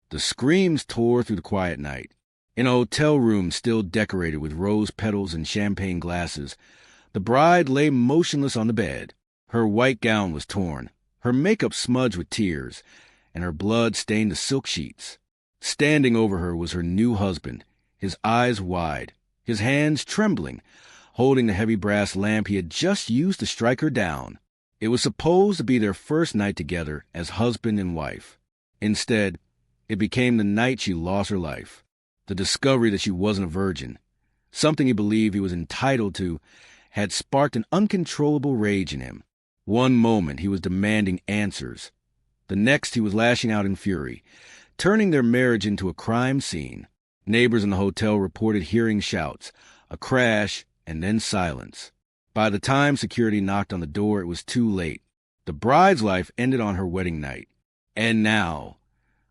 The screams tore through the quiet night. In a hotel room still decorated with rose petals and champagne glasses, the bride lay motionless on the bed. Her white gown was torn, her makeup smudged with tears, and her blood stained the silk sheets. Standing over her was her new husband, his eyes wide, his hands trembling, holding the heavy brass lamp he had just used to strike her down. It was supposed to be their first night together as husband and wife. Instead, it became the night she lost her life. The discovery that she wasn't a virgin, something he believed he was entitled to, had sparked an uncontrollable rage in him. One moment he was demanding answers. The next he was lashing out in fury, turning their marriage into a crime scene. Neighbors in the hotel reported hearing shouts, a crash, and then silence. By the time security knocked on the door, it was too late. The bride's life ended on her wedding night. And now,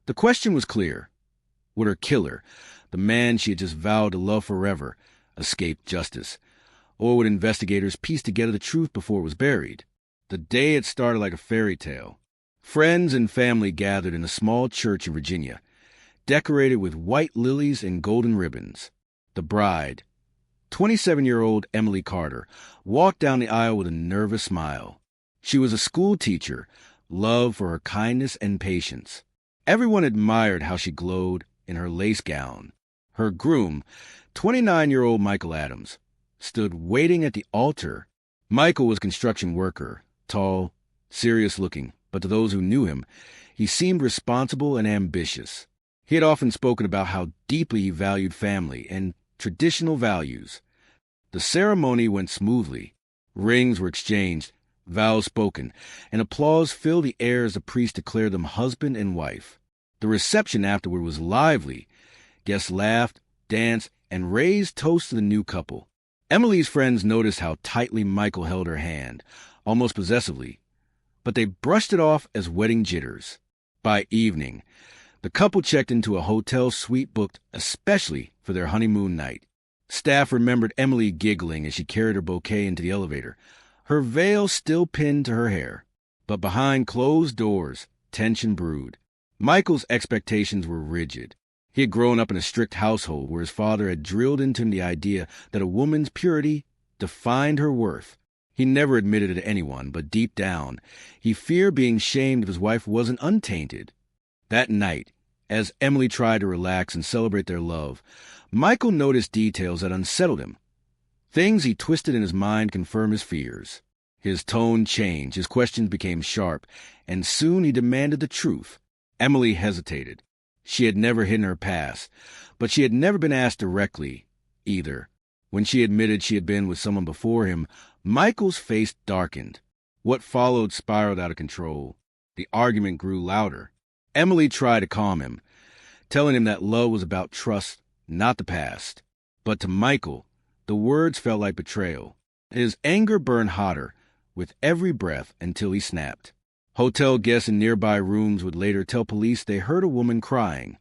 the question was clear. Would her killer, the man she had just vowed to love forever, escape justice? Or would investigators piece together the truth before it was buried? The day had started like a fairy tale. Friends and family gathered in a small church in Virginia, decorated with white lilies and golden ribbons. The bride, 27-year-old Emily Carter, walked down the aisle with a nervous smile. She was a school teacher, loved for her kindness and patience. Everyone admired how she glowed in her lace gown. Her groom, 29-year-old Michael Adams, stood waiting at the altar. Michael was a construction worker, tall, serious-looking, but to those who knew him, he seemed responsible and ambitious. He had often spoken about how deeply he valued family and traditional values. The ceremony went smoothly. Rings were exchanged, vows spoken, and applause filled the air as the priest declared them husband and wife. The reception afterward was lively. Guests laughed, danced, and raised toasts to the new couple. Emily's friends noticed how tightly Michael held her hand, almost possessively, but they brushed it off as wedding jitters. By evening, the couple checked into a hotel suite booked especially for their honeymoon night. Staff remembered Emily giggling as she carried her bouquet into the elevator, her veil still pinned to her hair. But behind closed doors, tension brewed. Michael's expectations were rigid. He had grown up in a strict household where his father had drilled into him the idea that a woman's purity defined her worth. He never admitted it to anyone, but deep down, he feared being shamed if his wife wasn't untainted. That night, as Emily tried to relax and celebrate their love, Michael noticed details that unsettled him. Things he twisted in his mind confirmed his fears. His tone changed, his questions became sharp, and soon he demanded the truth. Emily hesitated. She had never hidden her past, but she had never been asked directly, either. When she admitted she had been with someone before him, Michael's face darkened. What followed spiraled out of control. The argument grew louder. Emily tried to calm him, telling him that love was about trust, not the past. But to Michael, the words felt like betrayal. His anger burned hotter with every breath until he snapped. Hotel guests in nearby rooms would later tell police they heard a woman crying,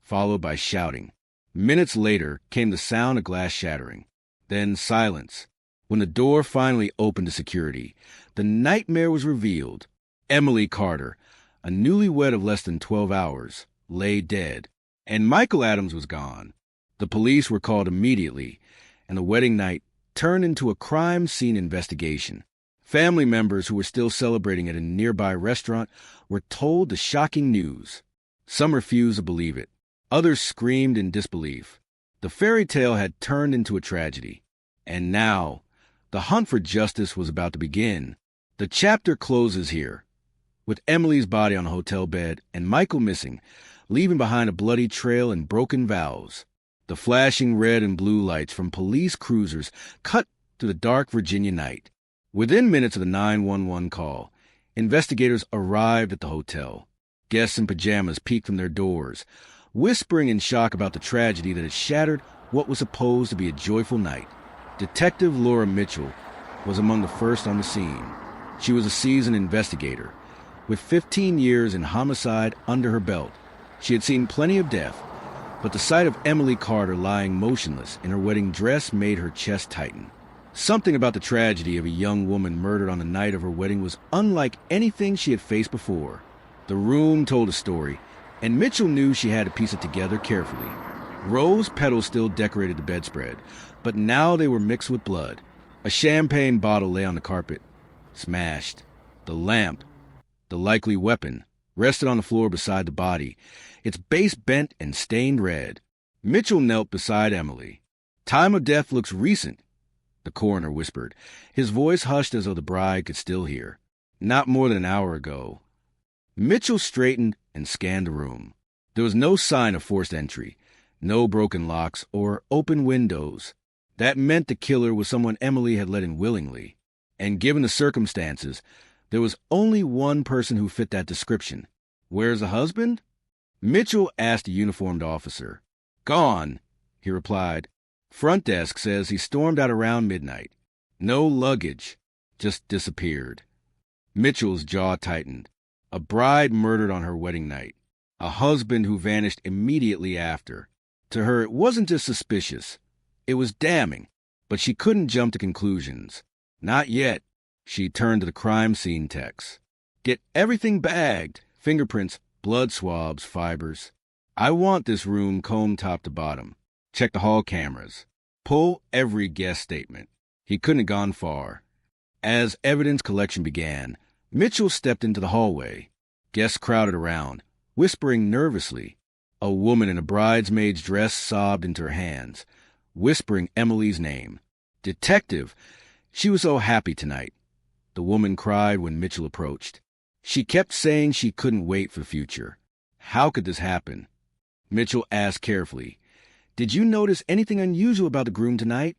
followed by shouting. Minutes later came the sound of glass shattering. Then silence. When the door finally opened to security, the nightmare was revealed. Emily Carter, a newlywed of less than 12 hours, lay dead, and Michael Adams was gone. The police were called immediately, and the wedding night turned into a crime scene investigation. Family members who were still celebrating at a nearby restaurant were told the shocking news. Some refused to believe it. Others screamed in disbelief. The fairy tale had turned into a tragedy. And now, the hunt for justice was about to begin. The chapter closes here, with Emily's body on a hotel bed and Michael missing, leaving behind a bloody trail and broken vows. The flashing red and blue lights from police cruisers cut through the dark Virginia night. Within minutes of the 911 call, investigators arrived at the hotel. Guests in pajamas peeked from their doors, whispering in shock about the tragedy that had shattered what was supposed to be a joyful night. Detective Laura Mitchell was among the first on the scene. She was a seasoned investigator, with 15 years in homicide under her belt. She had seen plenty of death, but the sight of Emily Carter lying motionless in her wedding dress made her chest tighten. Something about the tragedy of a young woman murdered on the night of her wedding was unlike anything she had faced before. The room told a story, and Mitchell knew she had to piece it together carefully. Rose petals still decorated the bedspread, but now they were mixed with blood. A champagne bottle lay on the carpet, smashed. The lamp, the likely weapon, rested on the floor beside the body, its base bent and stained red. Mitchell knelt beside Emily. "Time of death looks recent," the coroner whispered, his voice hushed as though the bride could still hear. "Not more than an hour ago." Mitchell straightened and scanned the room. There was no sign of forced entry, no broken locks or open windows. That meant the killer was someone Emily had let in willingly. And given the circumstances, there was only one person who fit that description. "Where's the husband?" Mitchell asked a uniformed officer. "Gone," he replied. "Front desk says he stormed out around midnight. No luggage. Just disappeared." Mitchell's jaw tightened. A bride murdered on her wedding night. A husband who vanished immediately after. To her, it wasn't just suspicious. It was damning, but she couldn't jump to conclusions. Not yet. She turned to the crime scene techs. "Get everything bagged. Fingerprints, blood swabs, fibers. I want this room combed top to bottom. Check the hall cameras. Pull every guest statement." He couldn't have gone far. As evidence collection began, Mitchell stepped into the hallway. Guests crowded around, whispering nervously. A woman in a bridesmaid's dress sobbed into her hands, whispering Emily's name. "Detective!" She was so happy tonight. The woman cried when Mitchell approached. She kept saying she couldn't wait for the future. How could this happen? Mitchell asked carefully, "Did you notice anything unusual about the groom tonight?"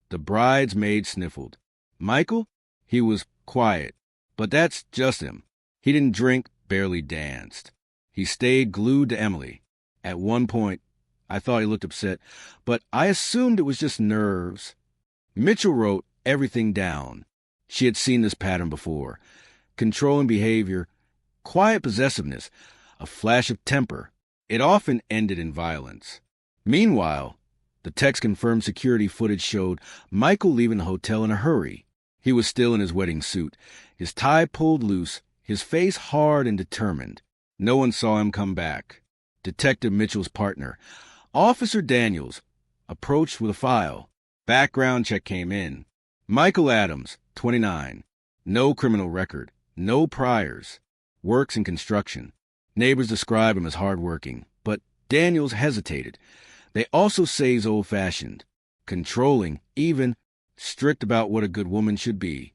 The bridesmaid sniffled. "Michael? He was quiet. But that's just him. He didn't drink, barely danced. He stayed glued to Emily. At one point, I thought he looked upset, but I assumed it was just nerves." Mitchell wrote everything down. She had seen this pattern before. Controlling behavior, quiet possessiveness, a flash of temper. It often ended in violence. Meanwhile, the text confirmed security footage showed Michael leaving the hotel in a hurry. He was still in his wedding suit, his tie pulled loose, his face hard and determined. No one saw him come back. Detective Mitchell's partner, Officer Daniels, approached with a file. Background check came in. Michael Adams, 29. No criminal record. No priors. Works in construction. Neighbors describe him as hardworking, but Daniels hesitated. They also say he's old-fashioned, controlling, even strict about what a good woman should be.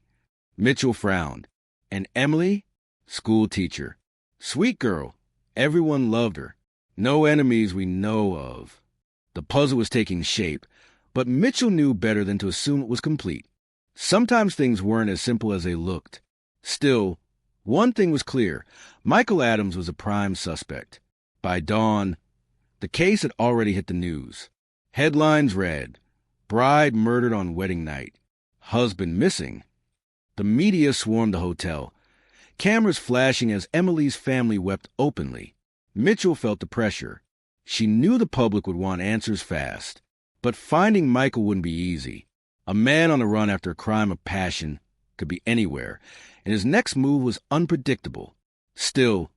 Mitchell frowned. And Emily? School teacher. Sweet girl. Everyone loved her. No enemies we know of. The puzzle was taking shape, but Mitchell knew better than to assume it was complete. Sometimes things weren't as simple as they looked. Still, one thing was clear. Michael Adams was a prime suspect. By dawn, the case had already hit the news. Headlines read, "Bride murdered on wedding night. Husband missing." The media swarmed the hotel, cameras flashing as Emily's family wept openly. Mitchell felt the pressure. She knew the public would want answers fast. But finding Michael wouldn't be easy. A man on the run after a crime of passion could be anywhere, and his next move was unpredictable. Still,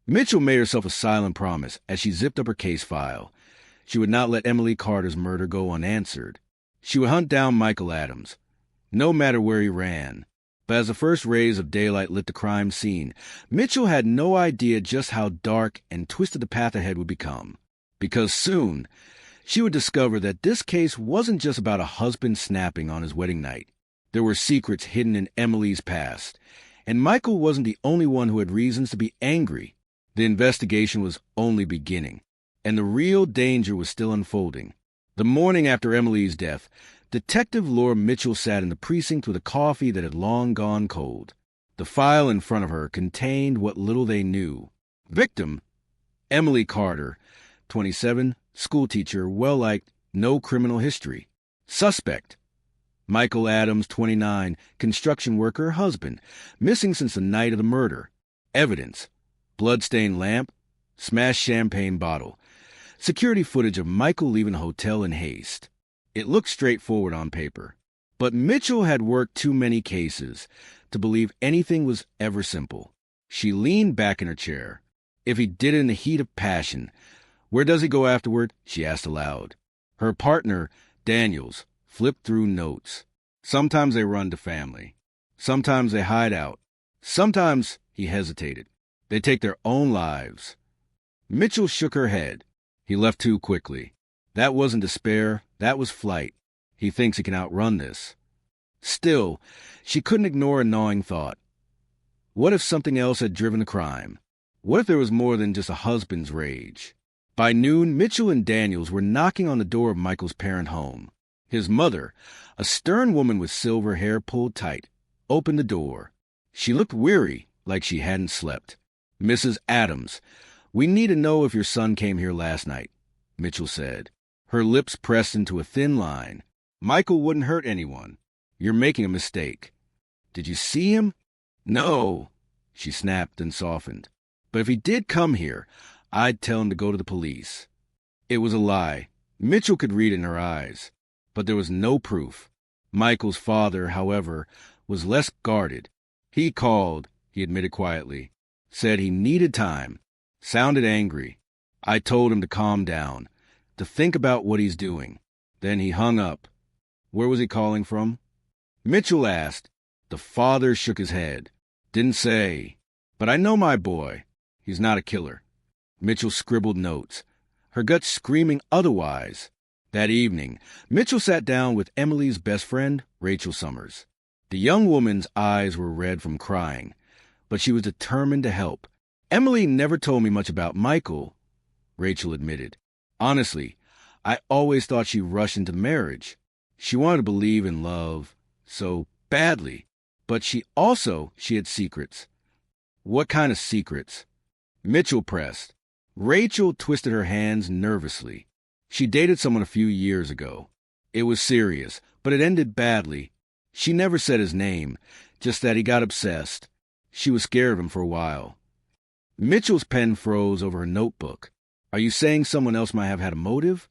Mitchell made herself a silent promise as she zipped up her case file. She would not let Emily Carter's murder go unanswered. She would hunt down Michael Adams, no matter where he ran. But as the first rays of daylight lit the crime scene, Mitchell had no idea just how dark and twisted the path ahead would become. Because soon, she would discover that this case wasn't just about a husband snapping on his wedding night. There were secrets hidden in Emily's past, and Michael wasn't the only one who had reasons to be angry. The investigation was only beginning, and the real danger was still unfolding. The morning after Emily's death, Detective Laura Mitchell sat in the precinct with a coffee that had long gone cold. The file in front of her contained what little they knew. Victim, Emily Carter, 27, schoolteacher, well-liked, no criminal history. Suspect, Michael Adams, 29, construction worker, husband, missing since the night of the murder. Evidence, blood-stained lamp, smashed champagne bottle. Security footage of Michael leaving the hotel in haste. It looked straightforward on paper, but Mitchell had worked too many cases to believe anything was ever simple. She leaned back in her chair. If he did it in the heat of passion, where does he go afterward? She asked aloud. Her partner, Daniels, flipped through notes. Sometimes they run to family. Sometimes they hide out. Sometimes, he hesitated, they take their own lives. Mitchell shook her head. He left too quickly. That wasn't despair, that was flight. He thinks he can outrun this. Still, she couldn't ignore a gnawing thought. What if something else had driven the crime? What if there was more than just a husband's rage? By noon, Mitchell and Daniels were knocking on the door of Michael's parent home. His mother, a stern woman with silver hair pulled tight, opened the door. She looked weary, like she hadn't slept. Mrs. Adams, we need to know if your son came here last night, Mitchell said. Her lips pressed into a thin line. Michael wouldn't hurt anyone. You're making a mistake. Did you see him? No, she snapped and softened. But if he did come here, I'd tell him to go to the police. It was a lie. Mitchell could read it in her eyes. But there was no proof. Michael's father, however, was less guarded. He called, he admitted quietly, said he needed time, sounded angry. I told him to calm down, to think about what he's doing. Then he hung up. Where was he calling from? Mitchell asked. The father shook his head. Didn't say. But I know my boy. He's not a killer. Mitchell scribbled notes, her gut screaming otherwise. That evening, Mitchell sat down with Emily's best friend, Rachel Summers. The young woman's eyes were red from crying, but she was determined to help. Emily never told me much about Michael, Rachel admitted. Honestly, I always thought she rushed into marriage. She wanted to believe in love so badly, but she had secrets. What kind of secrets? Mitchell pressed. Rachel twisted her hands nervously. She dated someone a few years ago. It was serious, but it ended badly. She never said his name, just that he got obsessed. She was scared of him for a while. Mitchell's pen froze over her notebook. Are you saying someone else might have had a motive?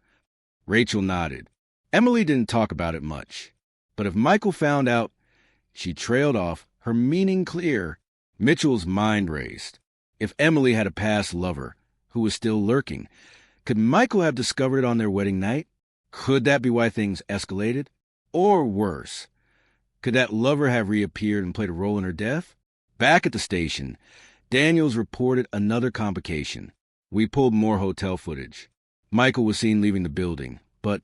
Rachel nodded. Emily didn't talk about it much. But if Michael found out, she trailed off, her meaning clear. Mitchell's mind raced. If Emily had a past lover who was still lurking, could Michael have discovered it on their wedding night? Could that be why things escalated? Or worse, could that lover have reappeared and played a role in her death? Back at the station, Daniels reported another complication. We pulled more hotel footage. Michael was seen leaving the building, but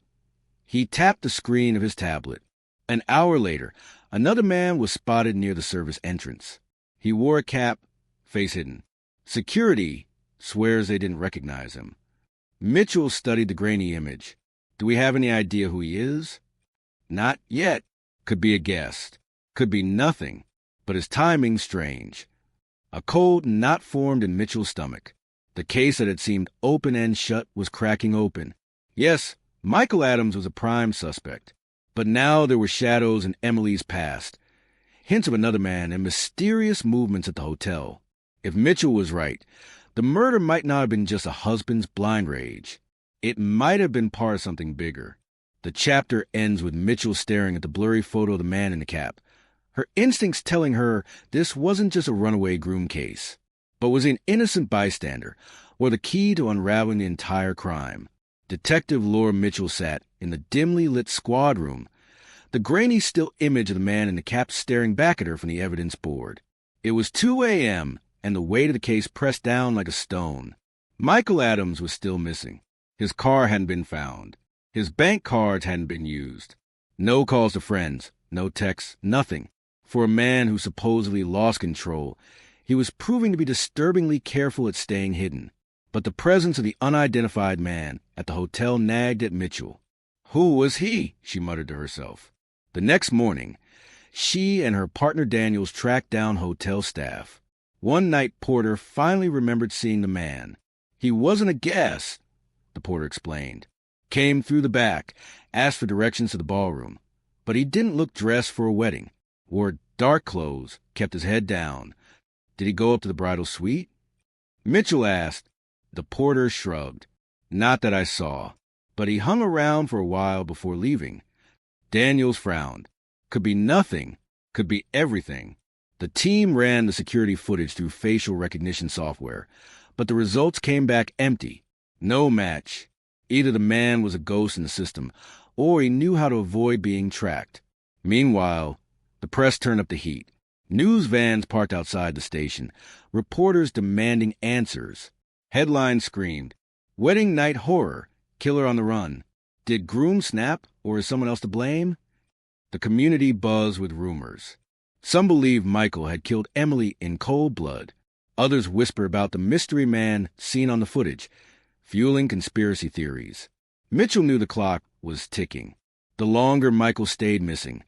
he tapped the screen of his tablet. An hour later, another man was spotted near the service entrance. He wore a cap, face hidden. Security swears they didn't recognize him. Mitchell studied the grainy image. Do we have any idea who he is? Not yet. Could be a guest. Could be nothing. But his timing's strange. A cold knot formed in Mitchell's stomach. The case that had seemed open and shut was cracking open. Yes, Michael Adams was a prime suspect. But now there were shadows in Emily's past. Hints of another man and mysterious movements at the hotel. If Mitchell was right, the murder might not have been just a husband's blind rage. It might have been part of something bigger. The chapter ends with Mitchell staring at the blurry photo of the man in the cap. Her instincts telling her this wasn't just a runaway groom case, but was an innocent bystander, or the key to unraveling the entire crime. Detective Laura Mitchell sat in the dimly lit squad room, the grainy still image of the man in the cap staring back at her from the evidence board. It was 2 a.m., and the weight of the case pressed down like a stone. Michael Adams was still missing. His car hadn't been found. His bank cards hadn't been used. No calls to friends, no texts, nothing. For a man who supposedly lost control, he was proving to be disturbingly careful at staying hidden. But the presence of the unidentified man at the hotel nagged at Mitchell. Who was he? She muttered to herself. The next morning, she and her partner Daniels tracked down hotel staff. One night, Porter finally remembered seeing the man. He wasn't a guest, the porter explained. Came through the back, asked for directions to the ballroom. But he didn't look dressed for a wedding. Wore dark clothes, kept his head down. Did he go up to the bridal suite? Mitchell asked. The porter shrugged. Not that I saw. But he hung around for a while before leaving. Daniels frowned. Could be nothing. Could be everything. The team ran the security footage through facial recognition software, but the results came back empty. No match. Either the man was a ghost in the system, or he knew how to avoid being tracked. Meanwhile, the press turned up the heat. News vans parked outside the station, reporters demanding answers. Headlines screamed, "Wedding night horror, killer on the run. Did groom snap, or is someone else to blame?" The community buzzed with rumors. Some believed Michael had killed Emily in cold blood. Others whispered about the mystery man seen on the footage, fueling conspiracy theories. Mitchell knew the clock was ticking. The longer Michael stayed missing,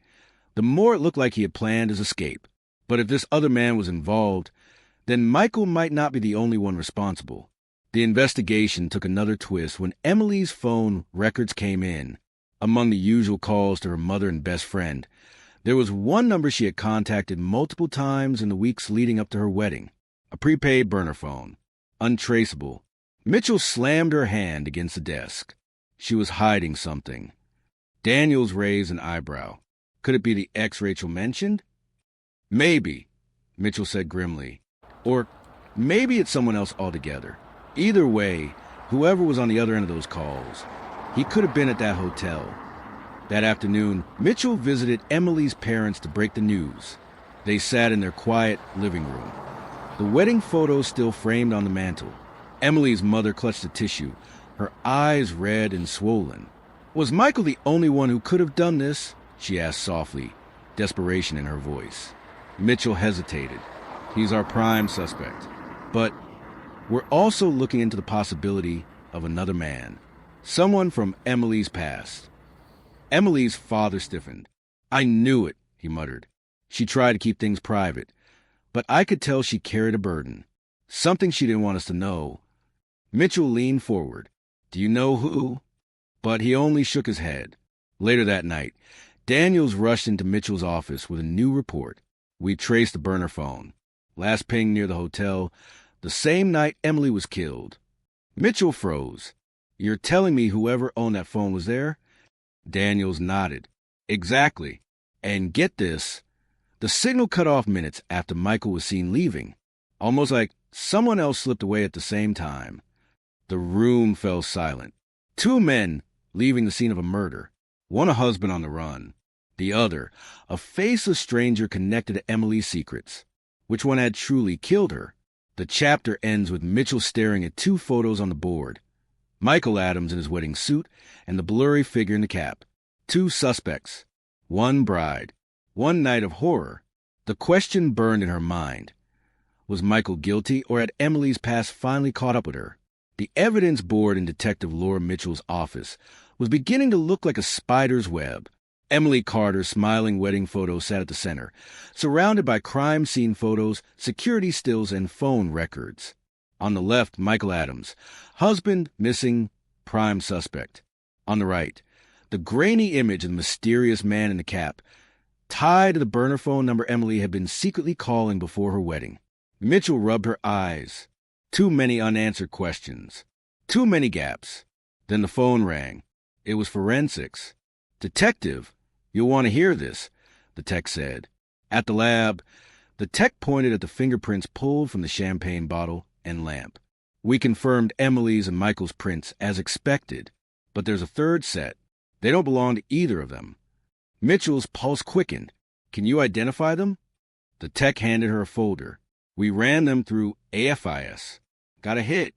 the more it looked like he had planned his escape. But if this other man was involved, then Michael might not be the only one responsible. The investigation took another twist when Emily's phone records came in. Among the usual calls to her mother and best friend, there was one number she had contacted multiple times in the weeks leading up to her wedding, a prepaid burner phone, untraceable. Mitchell slammed her hand against the desk. She was hiding something. Daniels raised an eyebrow. Could it be the ex Rachel mentioned? Maybe, Mitchell said grimly. Or maybe it's someone else altogether. Either way, whoever was on the other end of those calls, he could have been at that hotel. That afternoon, Mitchell visited Emily's parents to break the news. They sat in their quiet living room. The wedding photos still framed on the mantel. Emily's mother clutched the tissue, her eyes red and swollen. Was Michael the only one who could have done this? She asked softly, desperation in her voice. Mitchell hesitated. He's our prime suspect. But we're also looking into the possibility of another man. Someone from Emily's past. Emily's father stiffened. "I knew it," he muttered. She tried to keep things private, but I could tell she carried a burden. Something she didn't want us to know. Mitchell leaned forward. "Do you know who?" But he only shook his head. Later that night, Daniels rushed into Mitchell's office with a new report. We traced the burner phone. Last ping near the hotel, the same night Emily was killed. Mitchell froze. "You're telling me whoever owned that phone was there?" Daniels nodded. "Exactly. And get this, the signal cut off minutes after Michael was seen leaving, almost like someone else slipped away at the same time." The room fell silent. Two men leaving the scene of a murder, one a husband on the run, the other a faceless stranger connected to Emily's secrets. Which one had truly killed her? The chapter ends with Mitchell staring at two photos on the board. Michael Adams in his wedding suit and the blurry figure in the cap. Two suspects. One bride. One night of horror. The question burned in her mind. Was Michael guilty, or had Emily's past finally caught up with her? The evidence board in Detective Laura Mitchell's office was beginning to look like a spider's web. Emily Carter's smiling wedding photo sat at the center, surrounded by crime scene photos, security stills, and phone records. On the left, Michael Adams, husband, missing, prime suspect. On the right, the grainy image of the mysterious man in the cap, tied to the burner phone number Emily had been secretly calling before her wedding. Mitchell rubbed her eyes. Too many unanswered questions. Too many gaps. Then the phone rang. It was forensics. "Detective, you'll want to hear this," the tech said. At the lab, the tech pointed at the fingerprints pulled from the champagne bottle and lamp. "We confirmed Emily's and Michael's prints as expected, but there's a third set. They don't belong to either of them." Mitchell's pulse quickened. "Can you identify them?" The tech handed her a folder. "We ran them through AFIS. Got a hit."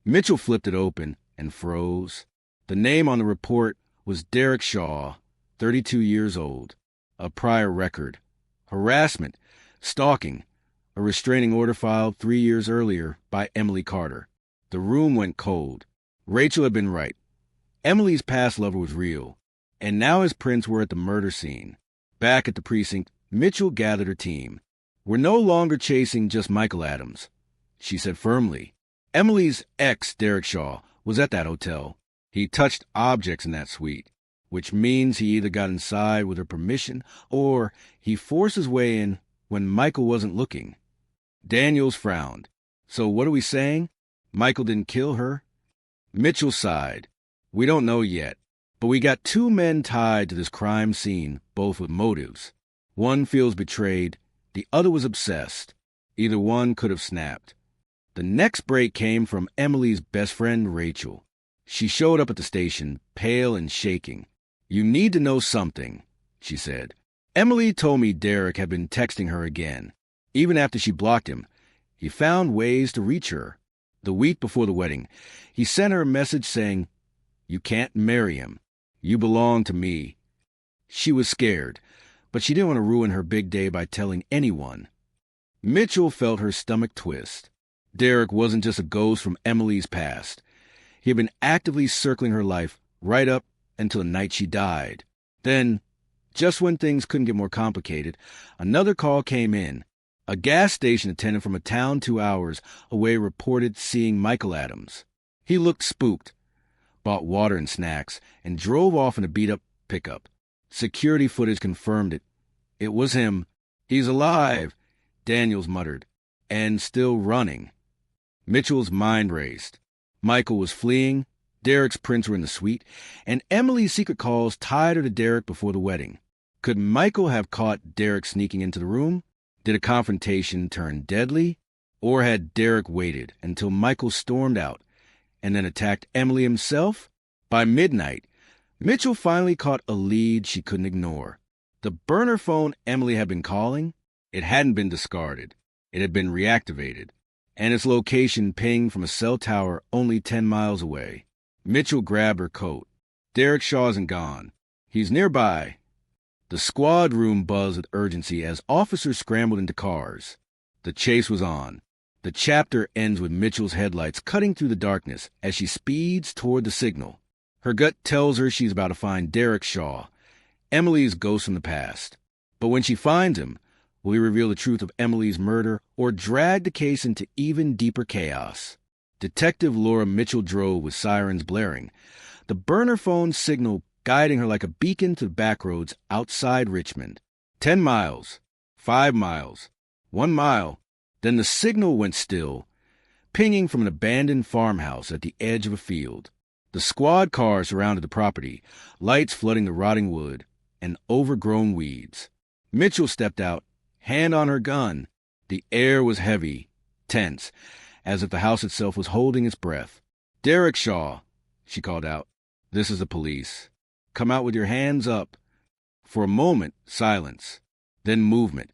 Mitchell flipped it open and froze. The name on the report was Derek Shaw, 32 years old. A prior record. Harassment, stalking, a restraining order filed 3 years earlier by Emily Carter. The room went cold. Rachel had been right. Emily's past lover was real, and now his prints were at the murder scene. Back at the precinct, Mitchell gathered her team. "We're no longer chasing just Michael Adams," she said firmly. "Emily's ex, Derek Shaw, was at that hotel. He touched objects in that suite, which means he either got inside with her permission or he forced his way in when Michael wasn't looking." Daniels frowned. "So what are we saying? Michael didn't kill her?" Mitchell sighed. "We don't know yet, but we got two men tied to this crime scene, both with motives. One feels betrayed, the other was obsessed. Either one could have snapped." The next break came from Emily's best friend, Rachel. She showed up at the station, pale and shaking. "You need to know something," she said. "Emily told me Derek had been texting her again. Even after she blocked him, he found ways to reach her. The week before the wedding, he sent her a message saying, 'You can't marry him. You belong to me.'" She was scared, but she didn't want to ruin her big day by telling anyone. Mitchell felt her stomach twist. Derek wasn't just a ghost from Emily's past. He had been actively circling her life right up until the night she died. Then, just when things couldn't get more complicated, another call came in. A gas station attendant from a town 2 hours away reported seeing Michael Adams. He looked spooked, bought water and snacks, and drove off in a beat-up pickup. Security footage confirmed it. It was him. "He's alive," Daniels muttered, "and still running." Mitchell's mind raced. Michael was fleeing, Derek's prints were in the suite, and Emily's secret calls tied her to Derek before the wedding. Could Michael have caught Derek sneaking into the room? Did a confrontation turn deadly? Or had Derek waited until Michael stormed out and then attacked Emily himself? By midnight, Mitchell finally caught a lead she couldn't ignore. The burner phone Emily had been calling, it hadn't been discarded. It had been reactivated, and its location pinged from a cell tower only 10 miles away. Mitchell grabbed her coat. "Derek Shaw isn't gone. He's nearby." The squad room buzzed with urgency as officers scrambled into cars. The chase was on. The chapter ends with Mitchell's headlights cutting through the darkness as she speeds toward the signal. Her gut tells her she's about to find Derek Shaw, Emily's ghost from the past. But when she finds him, will he reveal the truth of Emily's murder or drag the case into even deeper chaos? Detective Laura Mitchell drove with sirens blaring, the burner phone signal guiding her like a beacon to the backroads outside Richmond. 10 miles, 5 miles, 1 mile. Then the signal went still, pinging from an abandoned farmhouse at the edge of a field. The squad car surrounded the property, lights flooding the rotting wood and overgrown weeds. Mitchell stepped out, hand on her gun. The air was heavy, tense, as if the house itself was holding its breath. "Derek Shaw," she called out. "This is the police. Come out with your hands up." For a moment, silence. Then movement.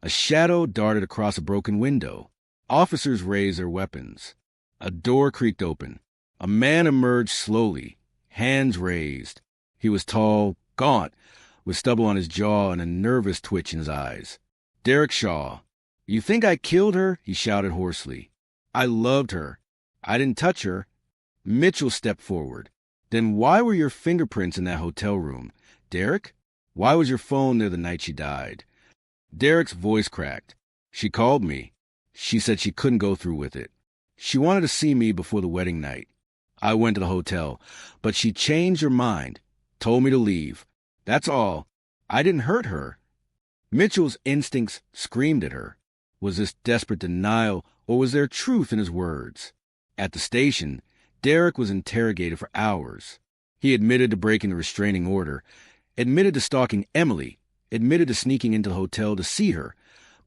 A shadow darted across a broken window. Officers raised their weapons. A door creaked open. A man emerged slowly, hands raised. He was tall, gaunt, with stubble on his jaw and a nervous twitch in his eyes. "Derek Shaw." "You think I killed her?" he shouted hoarsely. "I loved her. I didn't touch her." Mitchell stepped forward. "Then why were your fingerprints in that hotel room? Derek? Why was your phone there the night she died?" Derek's voice cracked. "She called me. She said she couldn't go through with it. She wanted to see me before the wedding night. I went to the hotel, but she changed her mind, told me to leave. That's all. I didn't hurt her." Mitchell's instincts screamed at her. Was this desperate denial, or was there truth in his words? At the station, Derek was interrogated for hours. He admitted to breaking the restraining order, admitted to stalking Emily, admitted to sneaking into the hotel to see her,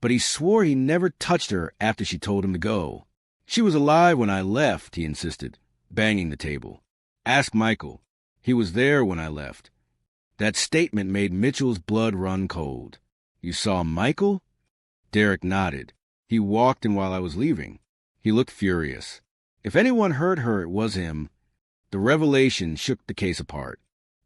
but he swore he never touched her after she told him to go. "She was alive when I left," he insisted, banging the table. "Ask Michael. He was there when I left." That statement made Mitchell's blood run cold. "You saw Michael?" Derek nodded. "He walked in while I was leaving." He looked furious. If anyone hurt her, it was him. The revelation shook the case apart.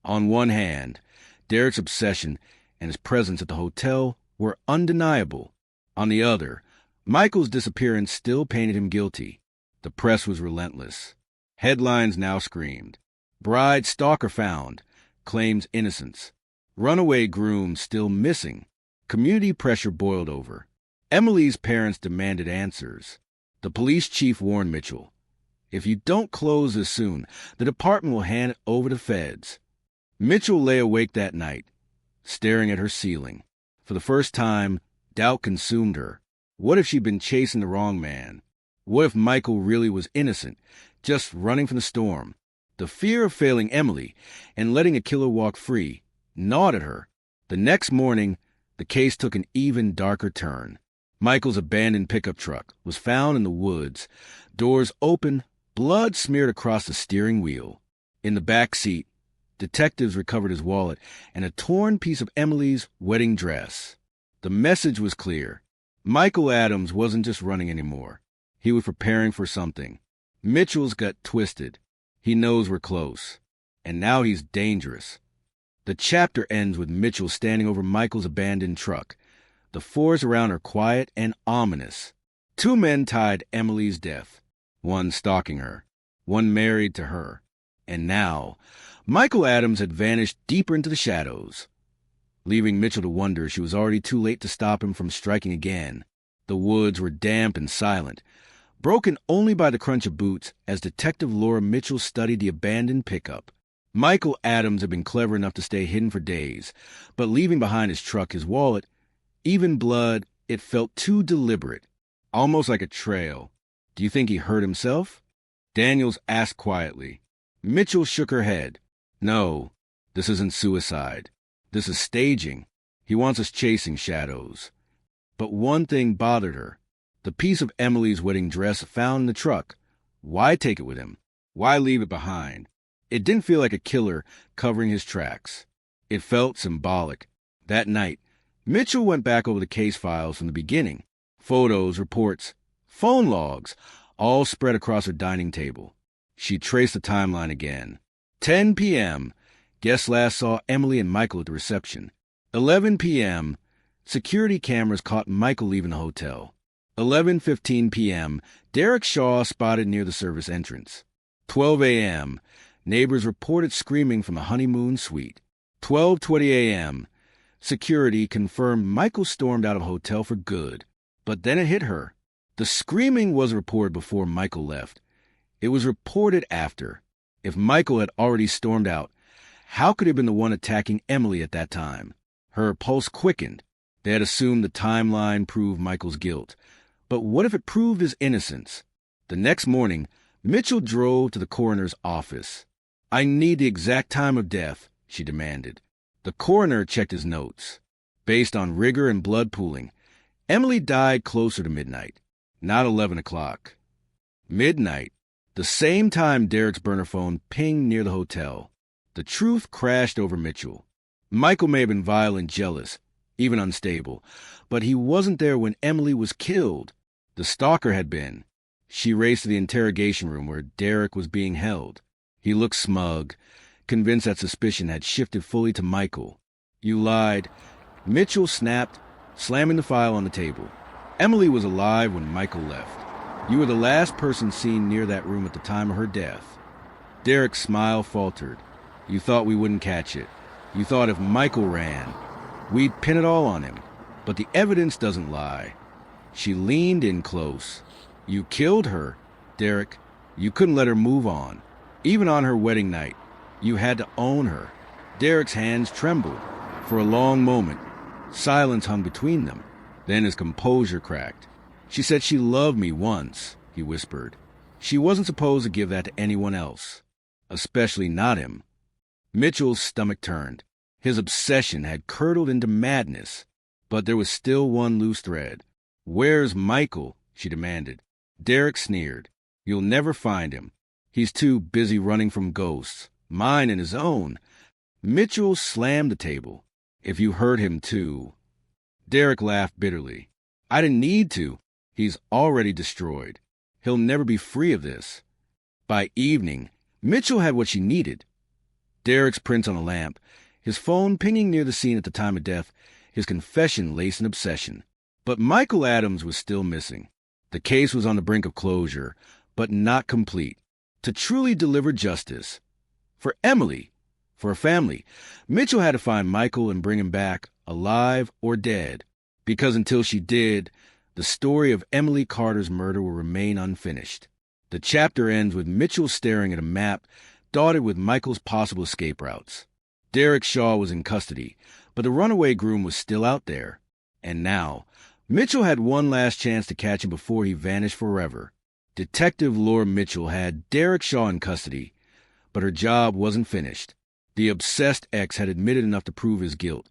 On one hand, Derek's obsession and his presence at the hotel were undeniable. On the other, Michael's disappearance still painted him guilty. The press was relentless. Headlines now screamed. "Bride stalker found. Claims innocence. Runaway groom still missing." Community pressure boiled over. Emily's parents demanded answers. The police chief warned Mitchell, "If you don't close this soon, the department will hand it over to feds." Mitchell lay awake that night, staring at her ceiling. For the first time, doubt consumed her. What if she'd been chasing the wrong man? What if Michael really was innocent, just running from the storm? The fear of failing Emily and letting a killer walk free gnawed at her. The next morning, the case took an even darker turn. Michael's abandoned pickup truck was found in the woods, doors open, blood smeared across the steering wheel. In the back seat, detectives recovered his wallet and a torn piece of Emily's wedding dress. The message was clear. Michael Adams wasn't just running anymore. He was preparing for something. Mitchell's got twisted. He knows we're close. And now he's dangerous. The chapter ends with Mitchell standing over Michael's abandoned truck. The forest around are quiet and ominous. 2 men tied Emily's death. One stalking her. One married to her. And now, Michael Adams had vanished deeper into the shadows, leaving Mitchell to wonder she was already too late to stop him from striking again. The woods were damp and silent, broken only by the crunch of boots as Detective Laura Mitchell studied the abandoned pickup. Michael Adams had been clever enough to stay hidden for days, but leaving behind his truck, his wallet, even blood, it felt too deliberate, almost like a trail. Do you think he hurt himself? Daniels asked quietly. Mitchell shook her head. No, this isn't suicide. This is staging. He wants us chasing shadows. But one thing bothered her. The piece of Emily's wedding dress found in the truck. Why take it with him? Why leave it behind? It didn't feel like a killer covering his tracks. It felt symbolic. That night, Mitchell went back over the case files from the beginning. Photos, reports, phone logs, all spread across her dining table. She traced the timeline again. 10 p.m. Guests last saw Emily and Michael at the reception. 11 p.m. Security cameras caught Michael leaving the hotel. 11:15 p.m. Derek Shaw spotted near the service entrance. 12 a.m. Neighbors reported screaming from the honeymoon suite. 12:20 a.m. Security confirmed Michael stormed out of the hotel for good. But then it hit her. The screaming was reported before Michael left. It was reported after. If Michael had already stormed out, how could he have been the one attacking Emily at that time? Her pulse quickened. They had assumed the timeline proved Michael's guilt. But what if it proved his innocence? The next morning, Mitchell drove to the coroner's office. I need the exact time of death, she demanded. The coroner checked his notes. Based on rigor and blood pooling, Emily died closer to midnight, not 11 o'clock. Midnight, the same time Derek's burner phone pinged near the hotel. The truth crashed over Mitchell. Michael may have been violent, jealous, even unstable, but he wasn't there when Emily was killed. The stalker had been. She raced to the interrogation room where Derek was being held. He looked smug, convinced that suspicion had shifted fully to Michael. You lied. Mitchell snapped, slamming the file on the table. Emily was alive when Michael left. You were the last person seen near that room at the time of her death. Derek's smile faltered. You thought we wouldn't catch it. You thought if Michael ran, we'd pin it all on him. But the evidence doesn't lie. She leaned in close. You killed her, Derek. You couldn't let her move on. Even on her wedding night, you had to own her. Derek's hands trembled. For a long moment, silence hung between them. Then his composure cracked. She said she loved me once, he whispered. She wasn't supposed to give that to anyone else, especially not him. Mitchell's stomach turned. His obsession had curdled into madness. But there was still one loose thread. Where's Michael? She demanded. Derek sneered. You'll never find him. He's too busy running from ghosts, mine and his own. Mitchell slammed the table. If you hurt him too. Derek laughed bitterly. I didn't need to. He's already destroyed. He'll never be free of this. By evening, Mitchell had what she needed. Derek's prints on a lamp, his phone pinging near the scene at the time of death, his confession laced in obsession. But Michael Adams was still missing. The case was on the brink of closure, but not complete. To truly deliver justice, for Emily, for her family, Mitchell had to find Michael and bring him back, alive or dead, because until she did, the story of Emily Carter's murder will remain unfinished. The chapter ends with Mitchell staring at a map dotted with Michael's possible escape routes. Derek Shaw was in custody, but the runaway groom was still out there. And now, Mitchell had one last chance to catch him before he vanished forever. Detective Laura Mitchell had Derek Shaw in custody, but her job wasn't finished. The obsessed ex had admitted enough to prove his guilt.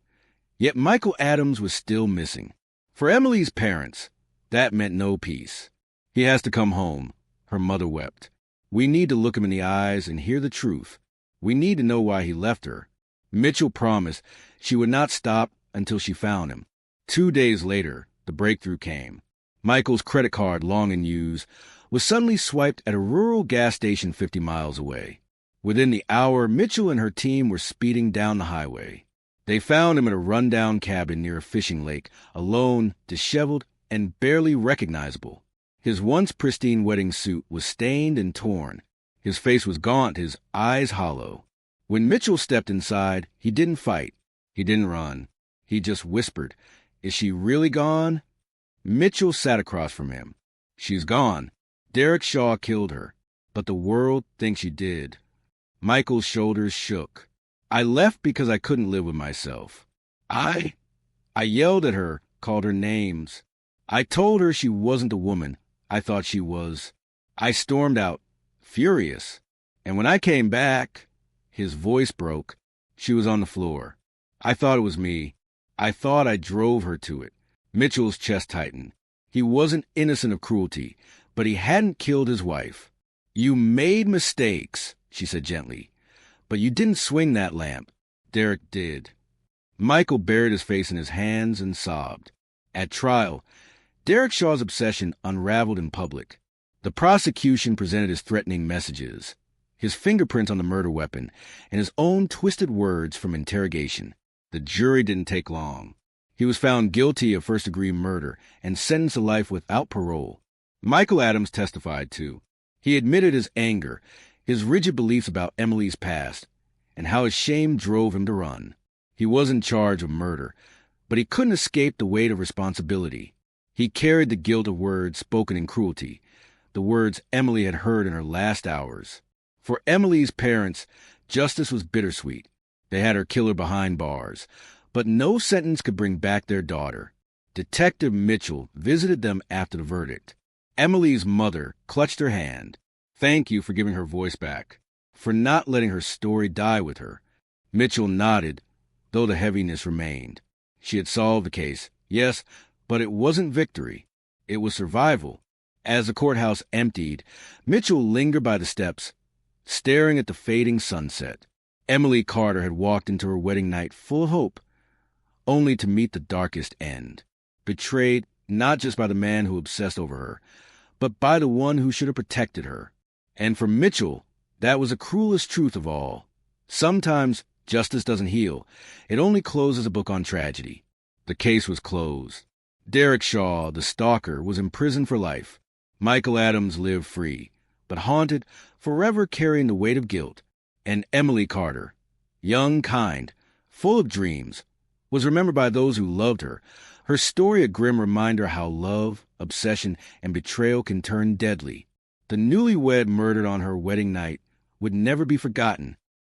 Yet Michael Adams was still missing. For Emily's parents, That meant no peace. He has to come home, her mother wept. We need to look him in the eyes and hear the truth. We need to know why he left her. Mitchell promised she would not stop until she found him. 2 days later, the breakthrough came. Michael's credit card, long in use, was suddenly swiped at a rural gas station 50 miles away. Within the hour, Mitchell and her team were speeding down the highway. They found him in a rundown cabin near a fishing lake, alone, disheveled, and barely recognizable. His once pristine wedding suit was stained and torn. His face was gaunt, his eyes hollow. When Mitchell stepped inside, he didn't fight. He didn't run. He just whispered, "Is she really gone?" Mitchell sat across from him. "She's gone. Derek Shaw killed her, but the world thinks she did." Michael's shoulders shook. "I left because I couldn't live with myself. I yelled at her, called her names. I told her she wasn't the woman I thought she was. I stormed out, furious. And when I came back," his voice broke, "she was on the floor. I thought it was me. I thought I drove her to it." Mitchell's chest tightened. He wasn't innocent of cruelty, but he hadn't killed his wife. "You made mistakes," she said gently, "but you didn't swing that lamp. Derek did." Michael buried his face in his hands and sobbed. At trial, Derek Shaw's obsession unraveled in public. The prosecution presented his threatening messages, his fingerprints on the murder weapon, and his own twisted words from interrogation. The jury didn't take long. He was found guilty of first-degree murder and sentenced to life without parole. Michael Adams testified, too. He admitted his anger, his rigid beliefs about Emily's past, and how his shame drove him to run. He was in charge of murder, but he couldn't escape the weight of responsibility. He carried the guilt of words spoken in cruelty, the words Emily had heard in her last hours. For Emily's parents, justice was bittersweet. They had her killer behind bars, but no sentence could bring back their daughter. Detective Mitchell visited them after the verdict. Emily's mother clutched her hand. "Thank you for giving her voice back, for not letting her story die with her." Mitchell nodded, though the heaviness remained. She had solved the case, yes, but it wasn't victory. It was survival. As the courthouse emptied, Mitchell lingered by the steps, staring at the fading sunset. Emily Carter had walked into her wedding night full of hope, only to meet the darkest end. Betrayed not just by the man who obsessed over her, but by the one who should have protected her. And for Mitchell, that was the cruelest truth of all. Sometimes justice doesn't heal. It only closes a book on tragedy. The case was closed. Derek Shaw, the stalker, was imprisoned for life. Michael Adams lived free, but haunted, forever carrying the weight of guilt. And Emily Carter, young, kind, full of dreams, was remembered by those who loved her. Her story a grim reminder how love, obsession, and betrayal can turn deadly. The newlywed murdered on her wedding night would never be forgotten.